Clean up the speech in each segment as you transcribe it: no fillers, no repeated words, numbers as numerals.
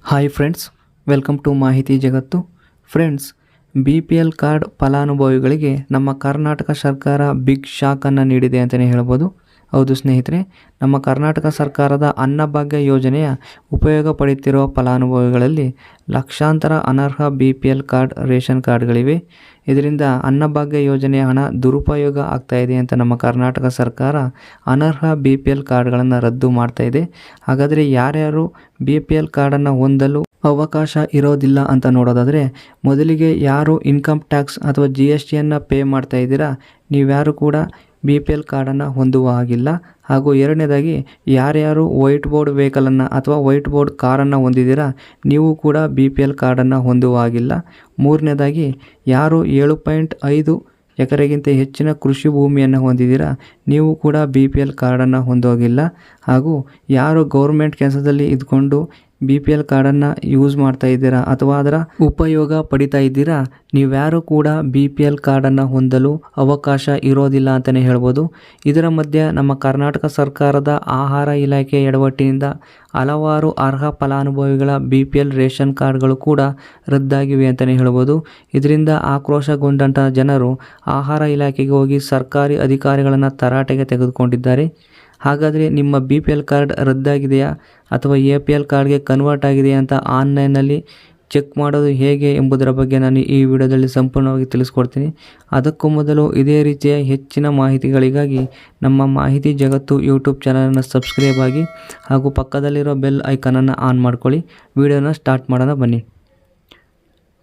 Hi friends, welcome to ಮಾಹಿತಿ ಜಗತ್ತು. Friends, BPL card ಫಲಾನುಭವಿಗಳಿಗೆ ನಮ್ಮ ಕರ್ನಾಟಕ ಸರ್ಕಾರ ಬಿಗ್ ಶಾಕನ್ನು ನೀಡಿದೆ ಅಂತಲೇ ಹೇಳ್ಬೋದು. ಹೌದು ಸ್ನೇಹಿತರೆ, ನಮ್ಮ ಕರ್ನಾಟಕ ಸರ್ಕಾರದ ಅನ್ನಭಾಗ್ಯ ಯೋಜನೆಯ ಉಪಯೋಗ ಪಡೆಯುತ್ತಿರುವ ಫಲಾನುಭವಿಗಳಲ್ಲಿ ಲಕ್ಷಾಂತರ ಅನರ್ಹ BPL ಕಾರ್ಡ್ ರೇಷನ್ ಕಾರ್ಡ್ಗಳಿವೆ. ಇದರಿಂದ ಅನ್ನಭಾಗ್ಯ ಯೋಜನೆಯ ಹಣ ದುರುಪಯೋಗ ಆಗ್ತಾ ಇದೆ ಅಂತ ನಮ್ಮ ಕರ್ನಾಟಕ ಸರ್ಕಾರ ಅನರ್ಹ BPL ಕಾರ್ಡ್ಗಳನ್ನು ರದ್ದು ಮಾಡ್ತಾ ಇದೆ. ಹಾಗಾದರೆ ಯಾರ್ಯಾರು BPL ಕಾರ್ಡನ್ನು ಹೊಂದಲು ಅವಕಾಶ ಇರೋದಿಲ್ಲ ಅಂತ ನೋಡೋದಾದರೆ, ಮೊದಲಿಗೆ ಯಾರು ಇನ್ಕಮ್ ಟ್ಯಾಕ್ಸ್ ಅಥವಾ GSTಯನ್ನು ಪೇ ಮಾಡ್ತಾ ಇದ್ದೀರಾ, ನೀವ್ಯಾರು ಕೂಡ BPL ಕಾರ್ಡನ್ನು ಹೊಂದುವ ಹಾಗಿಲ್ಲ. ಹಾಗೂ ಎರಡನೇದಾಗಿ ಯಾರ್ಯಾರು ವೈಟ್ ಬೋರ್ಡ್ ವೆಹಿಕಲನ್ನು ಅಥವಾ ವೈಟ್ ಬೋರ್ಡ್ ಕಾರನ್ನು ಹೊಂದಿದ್ದೀರಾ, ನೀವು ಕೂಡ BPL ಕಾರ್ಡನ್ನು ಹೊಂದುವ ಹಾಗಿಲ್ಲ. ಮೂರನೇದಾಗಿ ಯಾರು 7.5 ಎಕರೆಗಿಂತ ಹೆಚ್ಚಿನ ಕೃಷಿ ಭೂಮಿಯನ್ನು ಹೊಂದಿದ್ದೀರಾ, ನೀವು ಕೂಡ BPL ಕಾರ್ಡನ್ನು ಹೊಂದೋಗಿಲ್ಲ. ಹಾಗೂ ಯಾರು ಗೌರ್ಮೆಂಟ್ ಕೆಲಸದಲ್ಲಿ ಇದ್ಕೊಂಡು BPL ಕಾರ್ಡನ್ನು ಯೂಸ್ ಮಾಡ್ತಾ ಇದ್ದೀರಾ ಅಥವಾ ಅದರ ಉಪಯೋಗ ಪಡಿತಾ ಇದ್ದೀರಾ, ನೀವ್ಯಾರು ಕೂಡ BPL ಕಾರ್ಡನ್ನು ಹೊಂದಲು ಅವಕಾಶ ಇರೋದಿಲ್ಲ ಅಂತಲೇ ಹೇಳ್ಬೋದು. ಇದರ ಮಧ್ಯೆ ನಮ್ಮ ಕರ್ನಾಟಕ ಸರ್ಕಾರದ ಆಹಾರ ಇಲಾಖೆ ಎಡವಟ್ಟಿನಿಂದ ಹಲವಾರು ಅರ್ಹ ಫಲಾನುಭವಿಗಳ BPL ರೇಷನ್ ಕಾರ್ಡ್ಗಳು ಕೂಡ ರದ್ದಾಗಿವೆ ಅಂತಲೇ ಹೇಳ್ಬೋದು. ಇದರಿಂದ ಆಕ್ರೋಶಗೊಂಡಂಥ ಜನರು ಆಹಾರ ಇಲಾಖೆಗೆ ಹೋಗಿ ಸರ್ಕಾರಿ ಅಧಿಕಾರಿಗಳನ್ನು ತರಾಟೆಗೆ ತೆಗೆದುಕೊಂಡಿದ್ದಾರೆ. ಹಾಗಾದರೆ ನಿಮ್ಮ BPL ಕಾರ್ಡ್ ರದ್ದಾಗಿದೆಯಾ ಅಥವಾ APL ಕಾರ್ಡ್ಗೆ ಕನ್ವರ್ಟ್ ಆಗಿದೆಯಾ ಅಂತ ಆನ್ಲೈನಲ್ಲಿ ಚೆಕ್ ಮಾಡೋದು ಹೇಗೆ ಎಂಬುದರ ಬಗ್ಗೆ ನಾನು ಈ ವಿಡಿಯೋದಲ್ಲಿ ಸಂಪೂರ್ಣವಾಗಿ ತಿಳಿಸ್ಕೊಡ್ತೀನಿ. ಅದಕ್ಕೂ ಮೊದಲು ಇದೇ ರೀತಿಯ ಹೆಚ್ಚಿನ ಮಾಹಿತಿಗಳಿಗಾಗಿ ನಮ್ಮ ಮಾಹಿತಿ ಜಗತ್ತು ಯೂಟ್ಯೂಬ್ ಚಾನಲನ್ನು ಸಬ್ಸ್ಕ್ರೈಬ್ ಆಗಿ ಹಾಗೂ ಪಕ್ಕದಲ್ಲಿರೋ ಬೆಲ್ ಐಕನನ್ನು ಆನ್ ಮಾಡ್ಕೊಳ್ಳಿ. ವಿಡಿಯೋನ ಸ್ಟಾರ್ಟ್ ಮಾಡೋಣ ಬನ್ನಿ.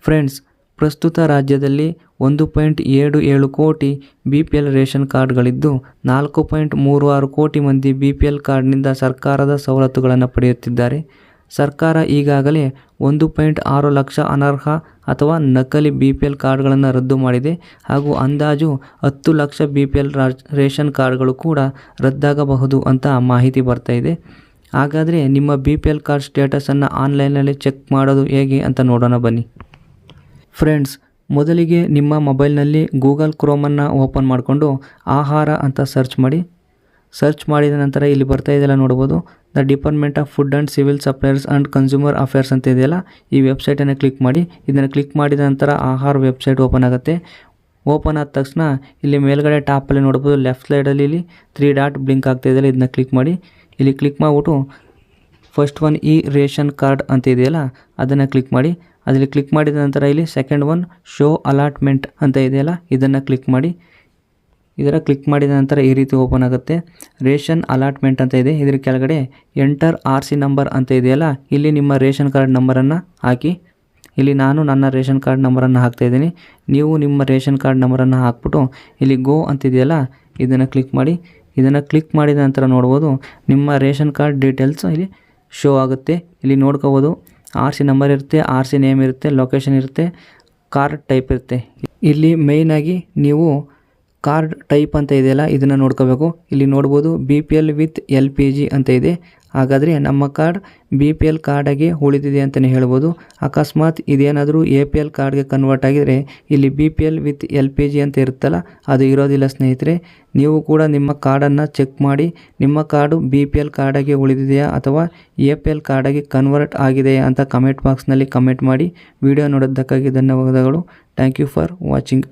ಫ್ರೆಂಡ್ಸ್, ಪ್ರಸ್ತುತ ರಾಜ್ಯದಲ್ಲಿ 1.77 ಕೋಟಿ BPL ರೇಷನ್ ಕಾರ್ಡ್ಗಳಿದ್ದು 4.36 ಕೋಟಿ ಮಂದಿ BPL ಕಾರ್ಡ್ನಿಂದ ಸರ್ಕಾರದ ಸವಲತ್ತುಗಳನ್ನು ಪಡೆಯುತ್ತಿದ್ದಾರೆ. ಸರ್ಕಾರ ಈಗಾಗಲೇ 1.6 ಲಕ್ಷ ಅನರ್ಹ ಅಥವಾ ನಕಲಿ BPL ಕಾರ್ಡ್ಗಳನ್ನು ರದ್ದು ಮಾಡಿದೆ. ಹಾಗೂ ಅಂದಾಜು 10 ಲಕ್ಷ BPL ರೇಷನ್ ಕಾರ್ಡ್ಗಳು ಕೂಡ ರದ್ದಾಗಬಹುದು ಅಂತ ಮಾಹಿತಿ ಬರ್ತಾ ಇದೆ. ಹಾಗಾದರೆ ನಿಮ್ಮ BPL ಕಾರ್ಡ್ ಸ್ಟೇಟಸನ್ನು ಆನ್ಲೈನಲ್ಲಿ ಚೆಕ್ ಮಾಡೋದು ಹೇಗೆ ಅಂತ ನೋಡೋಣ ಬನ್ನಿ. ಫ್ರೆಂಡ್ಸ್, ಮೊದಲಿಗೆ ನಿಮ್ಮ ಮೊಬೈಲ್ನಲ್ಲಿ ಗೂಗಲ್ ಕ್ರೋಮನ್ನು ಓಪನ್ ಮಾಡಿಕೊಂಡು ಆಹಾರ ಅಂತ ಸರ್ಚ್ ಮಾಡಿ. ಸರ್ಚ್ ಮಾಡಿದ ನಂತರ ಇಲ್ಲಿ ಬರ್ತಾ ಇದೆಯಲ್ಲ ನೋಡ್ಬೋದು, the department of food and civil suppliers and consumer affairs ಅಂತ ಇದೆಯಲ್ಲ, ಈ ವೆಬ್ಸೈಟನ್ನು ಕ್ಲಿಕ್ ಮಾಡಿ. ಇದನ್ನು ಕ್ಲಿಕ್ ಮಾಡಿದ ನಂತರ ಆಹಾರ ವೆಬ್ಸೈಟ್ ಓಪನ್ ಆಗುತ್ತೆ. ಓಪನ್ ಆದ ತಕ್ಷಣ ಇಲ್ಲಿ ಮೇಲ್ಗಡೆ ಟಾಪಲ್ಲಿ ನೋಡ್ಬೋದು, ಲೆಫ್ಟ್ ಸೈಡಲ್ಲಿ ಇಲ್ಲಿ 3 ಡಾಟ್ ಬ್ಲಿಂಕ್ ಆಗ್ತಾ ಇದೆಯಲ್ಲ, ಇದನ್ನ ಕ್ಲಿಕ್ ಮಾಡಿ. ಇಲ್ಲಿ ಕ್ಲಿಕ್ ಮಾಡಿಬಿಟ್ಟು ಫಸ್ಟ್ ಒನ್ ಈ ರೇಷನ್ ಕಾರ್ಡ್ ಅಂತ ಇದೆಯಲ್ಲ, ಅದನ್ನು ಕ್ಲಿಕ್ ಮಾಡಿ. ಅದರಲ್ಲಿ ಕ್ಲಿಕ್ ಮಾಡಿದ ನಂತರ ಇಲ್ಲಿ ಸೆಕೆಂಡ್ ಒನ್ ಶೋ ಅಲಾಟ್ಮೆಂಟ್ ಅಂತ ಇದೆಯಲ್ಲ, ಇದನ್ನು ಕ್ಲಿಕ್ ಮಾಡಿ. ಇದರ ಕ್ಲಿಕ್ ಮಾಡಿದ ನಂತರ ಈ ರೀತಿ ಓಪನ್ ಆಗುತ್ತೆ. ರೇಷನ್ ಅಲಾಟ್ಮೆಂಟ್ ಅಂತ ಇದೆ. ಇದರ ಕೆಳಗಡೆ ಎಂಟರ್ RC ನಂಬರ್ ಅಂತ ಇದೆಯಲ್ಲ, ಇಲ್ಲಿ ನಿಮ್ಮ ರೇಷನ್ ಕಾರ್ಡ್ ನಂಬರನ್ನು ಹಾಕಿ. ಇಲ್ಲಿ ನಾನು ನನ್ನ ರೇಷನ್ ಕಾರ್ಡ್ ನಂಬರನ್ನು ಹಾಕ್ತಾಯಿದ್ದೀನಿ. ನೀವು ನಿಮ್ಮ ರೇಷನ್ ಕಾರ್ಡ್ ನಂಬರನ್ನು ಹಾಕ್ಬಿಟ್ಟು ಇಲ್ಲಿ ಗೋ ಅಂತಿದೆಯಲ್ಲ, ಇದನ್ನು ಕ್ಲಿಕ್ ಮಾಡಿ. ಇದನ್ನು ಕ್ಲಿಕ್ ಮಾಡಿದ ನಂತರ ನೋಡ್ಬೋದು, ನಿಮ್ಮ ರೇಷನ್ ಕಾರ್ಡ್ ಡೀಟೇಲ್ಸ್ ಇಲ್ಲಿ ಶೋ ಆಗುತ್ತೆ. ಇಲ್ಲಿ ನೋಡ್ಕೋಬೋದು, RC ನಂಬರ್ ಇರುತ್ತೆ, RC ನೇಮ್ ಇರುತ್ತೆ, ಲೊಕೇಶನ್ ಇರುತ್ತೆ, ಕಾರ್ಡ್ ಟೈಪ್ ಇರುತ್ತೆ. ಇಲ್ಲಿ ಮೇಯ್ನಾಗಿ ನೀವು ಕಾರ್ಡ್ ಟೈಪ್ ಅಂತ ಇದೆಯಲ್ಲ, ಇದನ್ನು ನೋಡ್ಕೋಬೇಕು. ಇಲ್ಲಿ ನೋಡ್ಬೋದು BPL ವಿತ್ LPG ಅಂತ ಇದೆ. ಹಾಗಾದರೆ ನಮ್ಮ ಕಾರ್ಡ್ BPL ಕಾರ್ಡಾಗಿ ಉಳಿದಿದೆ ಅಂತಲೇ ಹೇಳ್ಬೋದು. ಅಕಸ್ಮಾತ್ ಇದೇನಾದರೂ APL ಕಾರ್ಡ್ಗೆ ಕನ್ವರ್ಟ್ ಆಗಿದರೆ ಇಲ್ಲಿ BPL ವಿತ್ LPG ಅಂತ ಇರುತ್ತಲ್ಲ, ಅದು ಇರೋದಿಲ್ಲ ಸ್ನೇಹಿತರೆ. ನೀವು ಕೂಡ ನಿಮ್ಮ ಕಾರ್ಡನ್ನು ಚೆಕ್ ಮಾಡಿ, ನಿಮ್ಮ ಕಾರ್ಡು BPL ಕಾರ್ಡಾಗಿ ಉಳಿದಿದೆಯಾ ಅಥವಾ APL ಕಾರ್ಡಾಗಿ ಕನ್ವರ್ಟ್ ಆಗಿದೆಯಾ ಅಂತ ಕಮೆಂಟ್ ಬಾಕ್ಸ್ನಲ್ಲಿ ಕಮೆಂಟ್ ಮಾಡಿ. ವಿಡಿಯೋ ನೋಡೋದಕ್ಕಾಗಿ ಧನ್ಯವಾದಗಳು. Thank you for watching.